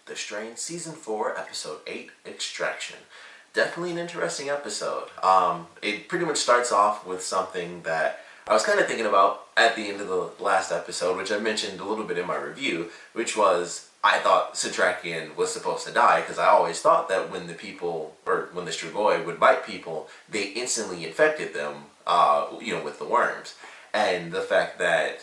The Strain, Season 4, Episode 8, Extraction. Definitely an interesting episode. It pretty much starts off with something that I was kind of thinking about at the end of the last episode, which I mentioned a little bit in my review, which was I thought Satrakian was supposed to die because I always thought that when the people, or when the Strigoi would bite people, they instantly infected them, with the worms. And the fact that,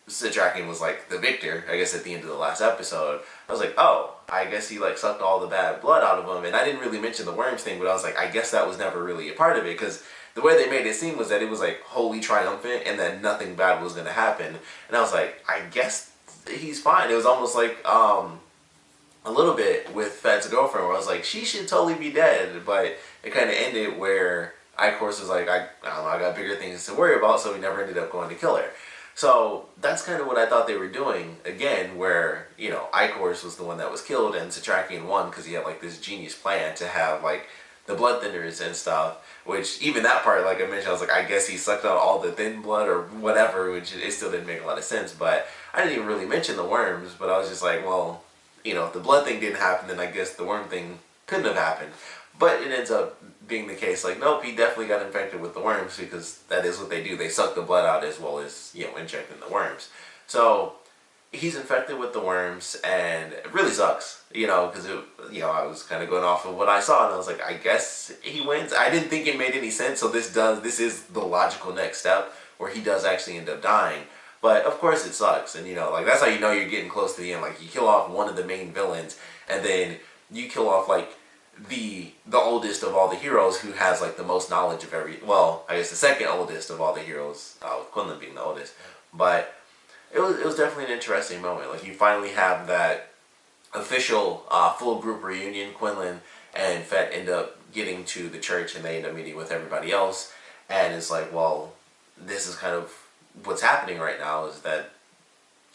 Satrakian was like the victor, I guess at the end of the last episode, I was like, oh, I guess he like sucked all the bad blood out of him. And I didn't really mention the worms thing, but I was like, I guess that was never really a part of it, because the way they made it seem was that it was like wholly triumphant and that nothing bad was going to happen. And I was like, I guess he's fine. It was almost like a little bit with Fed's girlfriend, where I was like, she should totally be dead. But it kind of ended where Icor's was like, I don't know, I got bigger things to worry about, so we never ended up going to kill her. So that's kind of what I thought they were doing, again, where, Icor's was the one that was killed and Satrakian won because he had like this genius plan to have like the blood thinners and stuff, which even that part, like I mentioned, I was like, I guess he sucked out all the thin blood or whatever, which it still didn't make a lot of sense. But I didn't even really mention the worms, but I was just like, well, if the blood thing didn't happen, then I guess the worm thing couldn't have happened. But it ends up being the case, like, nope, he definitely got infected with the worms, because that is what they do. They suck the blood out as well as, injecting the worms. So he's infected with the worms, and it really sucks, because I was kind of going off of what I saw, and I was like, I guess he wins. I didn't think it made any sense, so this is the logical next step, where he does actually end up dying. But of course it sucks, and like that's how you know you're getting close to the end. Like, you kill off one of the main villains, and then you kill off like the oldest of all the heroes, who has like the most knowledge of I guess the second oldest of all the heroes, with Quinlan being the oldest. But it was definitely an interesting moment. Like, you finally have that official full group reunion. Quinlan and Fett end up getting to the church, and they end up meeting with everybody else, and it's like, well, this is kind of what's happening right now, is that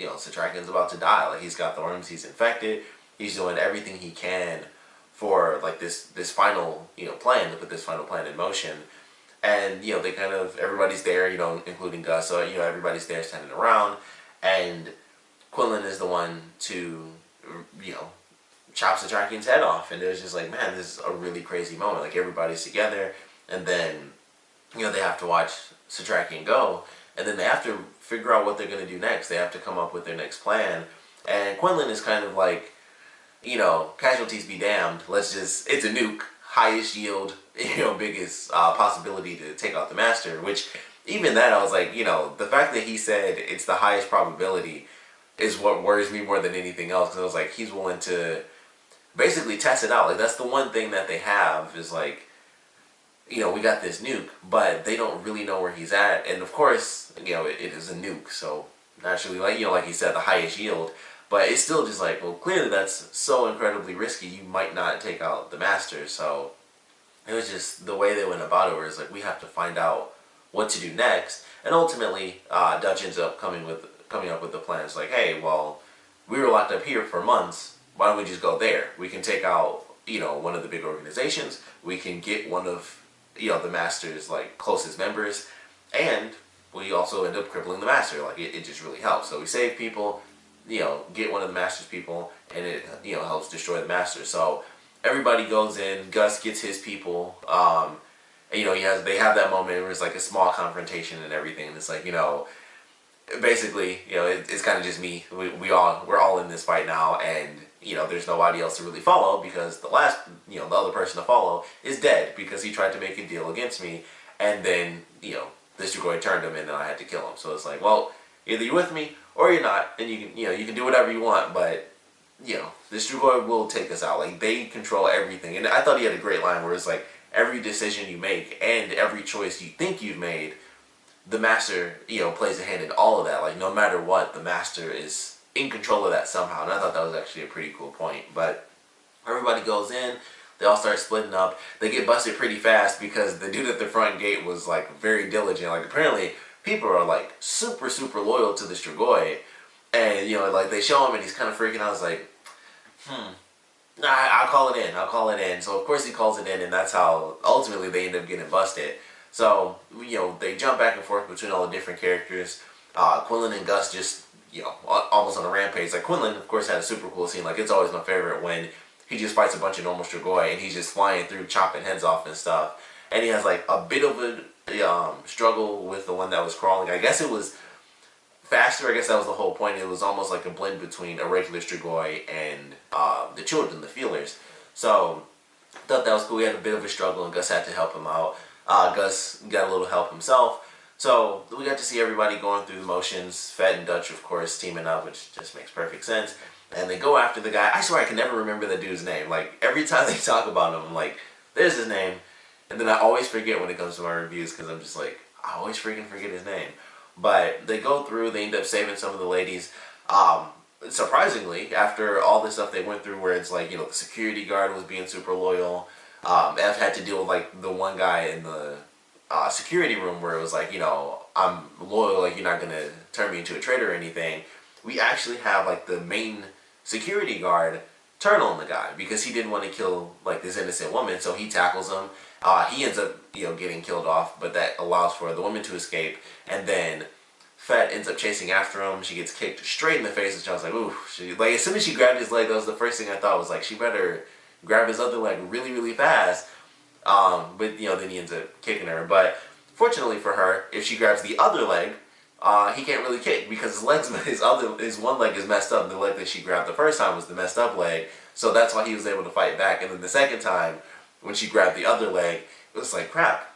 Satrakian's about to die. Like, he's got the worms, he's infected, he's doing everything he can for like this final plan, to put this final plan in motion. And they kind of, everybody's there, including Gus, so everybody's there standing around, and Quinlan is the one to chop Satrakian's head off. And it was just like, man, this is a really crazy moment. Like, everybody's together, and then they have to watch Satrakian go, and then they have to figure out what they're going to do next. They have to come up with their next plan. And Quinlan is kind of like, casualties be damned. It's a nuke, highest yield, biggest possibility to take out the master. Which, even that, I was like, the fact that he said it's the highest probability is what worries me more than anything else. Because I was like, he's willing to basically test it out. Like, that's the one thing that they have, is like, we got this nuke, but they don't really know where he's at. And of course, it is a nuke, so naturally, like he said, the highest yield. But it's still just like, well, clearly that's so incredibly risky, you might not take out the master. So it was just the way they went about it, where it's like, we have to find out what to do next. And ultimately, Dutch ends up coming up with the plan. It's like, hey, well, we were locked up here for months, why don't we just go there? We can take out, one of the big organizations, we can get one of, the master's like closest members, and we also end up crippling the master. Like, it just really helps. So we save people, get one of the master's people, and it, helps destroy the master. So everybody goes in, Gus gets his people, and, they have that moment where it's like a small confrontation and everything, and it's like, basically, it's kind of just me. We're all in this fight now, and, there's nobody else to really follow, because the other person to follow is dead, because he tried to make a deal against me, and then, this Strigoi turned him, and then I had to kill him. So it's like, well, either you're with me or you're not, and you can do whatever you want, but the Strigoi will take us out. Like, they control everything. And I thought he had a great line where it's like, every decision you make and every choice you think you've made, the master plays a hand in all of that. Like, no matter what, the master is in control of that somehow. And I thought that was actually a pretty cool point. But everybody goes in, they all start splitting up. They get busted pretty fast, because the dude at the front gate was like very diligent. Like, apparently people are like super, super loyal to the Strigoi, and like, they show him and he's kind of freaking out. I was like, nah, I'll call it in. So of course he calls it in, and that's how ultimately they end up getting busted. So they jump back and forth between all the different characters. Quinlan and Gus just almost on a rampage. Like Quinlan, of course, had a super cool scene. Like it's always my favorite when he just fights a bunch of normal Strigoi and he's just flying through, chopping heads off and stuff. And he has like a bit of a struggle with the one that was crawling. I guess it was faster. I guess that was the whole point. It was almost like a blend between a regular Strigoi and the children, the feelers. So thought that was cool. He had a bit of a struggle and Gus had to help him out. Gus got a little help himself. So we got to see everybody going through the motions. Fett and Dutch, of course, teaming up, which just makes perfect sense. And they go after the guy. I swear I can never remember the dude's name. Like every time they talk about him, I'm like, there's his name. And then I always forget when it comes to my reviews because I'm just like, I always freaking forget his name. But they go through, they end up saving some of the ladies. Surprisingly, after all this stuff they went through where it's like, the security guard was being super loyal. F had to deal with like the one guy in the security room where it was like, I'm loyal, like you're not going to turn me into a traitor or anything. We actually have like the main security guard turn on the guy because he didn't want to kill like this innocent woman, so he tackles him. He ends up, getting killed off, but that allows for the woman to escape, and then Fett ends up chasing after him. She gets kicked straight in the face, which I was like, ooh. Like as soon as she grabbed his leg, that was the first thing I thought was like, she better grab his other leg really, really fast. But then he ends up kicking her. But fortunately for her, if she grabs the other leg, he can't really kick because his one leg is messed up. The leg that she grabbed the first time was the messed up leg, so that's why he was able to fight back. And then the second time, when she grabbed the other leg, it was like, crap,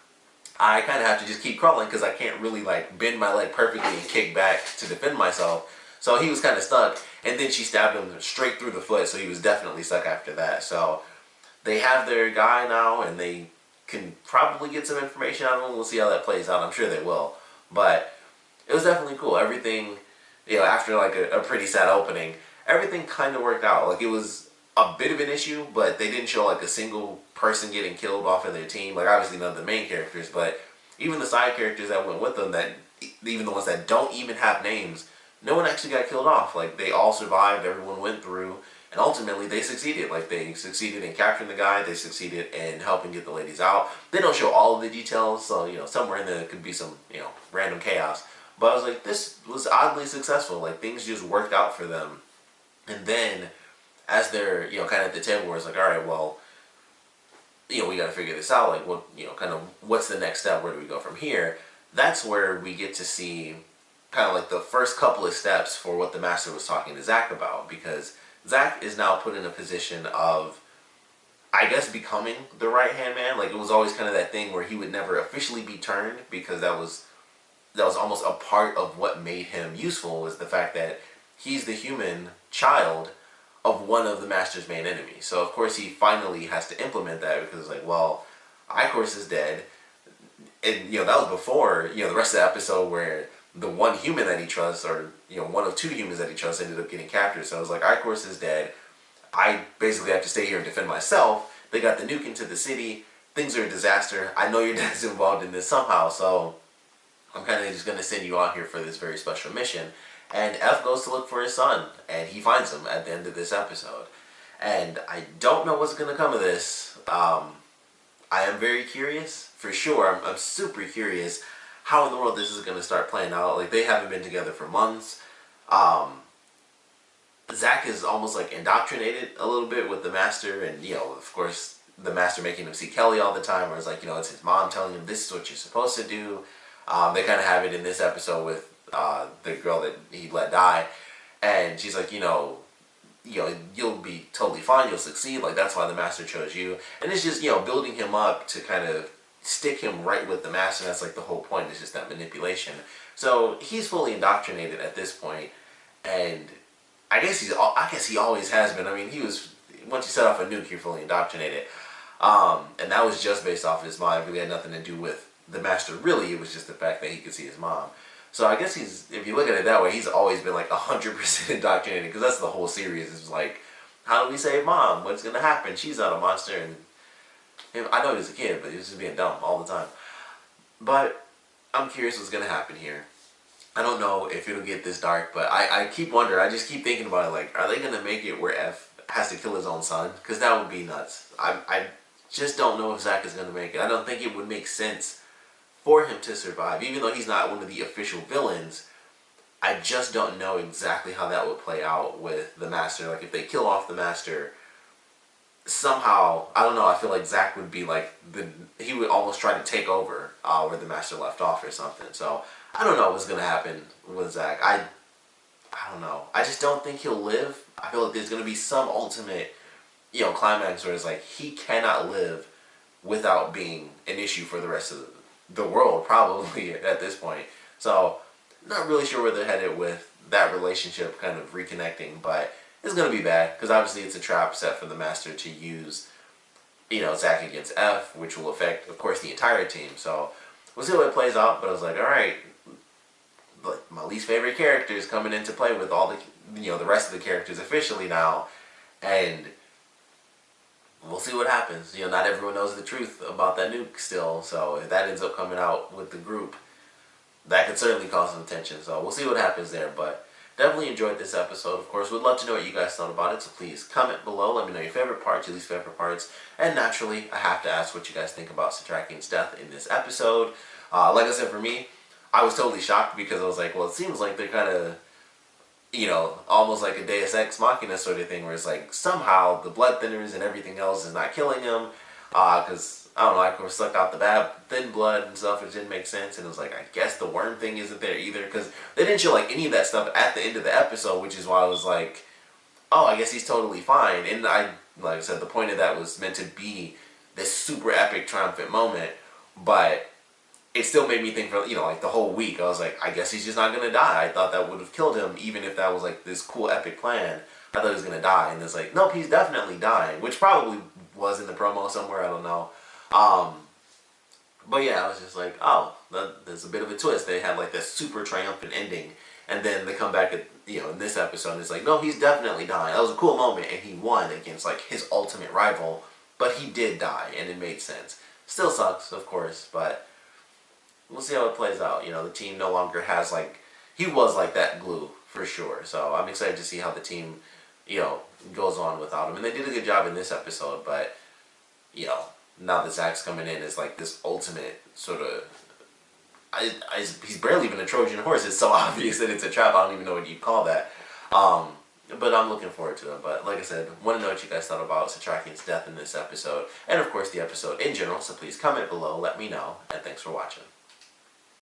I kind of have to just keep crawling because I can't really like bend my leg perfectly and kick back to defend myself. So he was kind of stuck, and then she stabbed him straight through the foot, so he was definitely stuck after that. So they have their guy now, and they can probably get some information out of him. We'll see how that plays out. I'm sure they will. But it was definitely cool. Everything, after like a pretty sad opening, everything kind of worked out. Like it was a bit of an issue, but they didn't show like a single person getting killed off of their team. Like obviously none of the main characters, but even the side characters that went with them, that even the ones that don't even have names, no one actually got killed off. Like they all survived, everyone went through, and ultimately they succeeded. Like they succeeded in capturing the guy, they succeeded in helping get the ladies out. They don't show all of the details, so somewhere in there could be some random chaos. But I was like, this was oddly successful. Like things just worked out for them. And then as they're kind of at the table where it's like, all right, well, we got to figure this out. Like what kind of what's the next step? Where do we go from here? That's where we get to see kind of like the first couple of steps for what the Master was talking to Zack about, because Zack is now put in a position of, I guess, becoming the right-hand man. Like it was always kind of that thing where he would never officially be turned, because that was almost a part of what made him useful, was the fact that he's the human child of one of the Master's main enemies. So of course he finally has to implement that, because it's like, well, Icor's is dead, and that was before the rest of the episode where the one human that he trusts, or one of two humans that he trusts, ended up getting captured. So I was like, Icor's is dead. I basically have to stay here and defend myself. They got the nuke into the city. Things are a disaster. I know your dad's involved in this somehow, so I'm kind of just going to send you out here for this very special mission. And F goes to look for his son, and he finds him at the end of this episode. And I don't know what's going to come of this. I am very curious, for sure. I'm super curious how in the world this is going to start playing out. Like, they haven't been together for months. Zack is almost like indoctrinated a little bit with the Master, and of course the Master making him see Kelly all the time, where it's like, it's his mom telling him this is what you're supposed to do. They kind of have it in this episode with the girl that he let die, and she's like, you'll be totally fine, you'll succeed, like that's why the Master chose you. And it's just building him up to kind of stick him right with the Master. That's like the whole point, is just that manipulation. So he's fully indoctrinated at this point, and I guess he always has been. I mean, once you set off a nuke, you're fully indoctrinated, and that was just based off his mom. It really had nothing to do with the Master, really. It was just the fact that he could see his mom. So I guess if you look at it that way, he's always been like 100% indoctrinated, because that's the whole series. It's like, how do we save mom? What's gonna happen? She's not a monster. And I know he was a kid, but he was just being dumb all the time. But I'm curious what's gonna happen here. I don't know if it'll get this dark, but I keep wondering. I just keep thinking about it. Like, are they gonna make it where F has to kill his own son? Because that would be nuts. I just don't know if Zack is gonna make it. I don't think it would make sense for him to survive, even though he's not one of the official villains. I just don't know exactly how that would play out with the Master. Like, if they kill off the Master, somehow, I don't know, I feel like Zack would be like, he would almost try to take over where the Master left off or something. So, I don't know what's going to happen with Zack. I don't know. I just don't think he'll live. I feel like there's going to be some ultimate, climax where it's like, he cannot live without being an issue for the rest of the world, probably, at this point. So, not really sure where they're headed with that relationship kind of reconnecting, but it's going to be bad, because obviously it's a trap set for the Master to use, Zack against F, which will affect, of course, the entire team. So, we'll see how it plays out, but I was like, alright, like, my least favorite character is coming into play with all the rest of the characters officially now, and we'll see what happens. Not everyone knows the truth about that nuke still, so if that ends up coming out with the group, that could certainly cause some tension. So we'll see what happens there, but definitely enjoyed this episode. Of course, we'd love to know what you guys thought about it, so please comment below. Let me know your favorite parts, your least favorite parts, and naturally, I have to ask what you guys think about Satrakian's death in this episode. Like I said, for me, I was totally shocked, because I was like, well, it seems like they're kind of, almost like a Deus Ex Machina sort of thing, where it's like, somehow the blood thinners and everything else is not killing him, because, I don't know, I could have sucked out the bad thin blood and stuff, which didn't make sense, and it was like, I guess the worm thing isn't there either, because they didn't show, like, any of that stuff at the end of the episode, which is why I was like, oh, I guess he's totally fine, and like I said, the point of that was meant to be this super epic, triumphant moment, but it still made me think for, like, the whole week. I was like, I guess he's just not going to die. I thought that would have killed him, even if that was, like, this cool epic plan. I thought he was going to die. And it's like, nope, he's definitely dying. Which probably was in the promo somewhere, I don't know. But yeah, I was just like, oh, there's a bit of a twist. They had, like, this super triumphant ending. And then they come back at, in this episode, and it's like, no, he's definitely dying. That was a cool moment, and he won against, like, his ultimate rival. But he did die, and it made sense. Still sucks, of course, but we'll see how it plays out. The team no longer has, like, he was like that glue, for sure. So I'm excited to see how the team, goes on without him. And they did a good job in this episode, but, now that Zack's coming in as, like, this ultimate sort of, he's barely even a Trojan horse. It's so obvious that it's a trap. I don't even know what you'd call that. But I'm looking forward to it. But like I said, want to know what you guys thought about Satrakian's death in this episode, and of course the episode in general. So please comment below, let me know, and thanks for watching.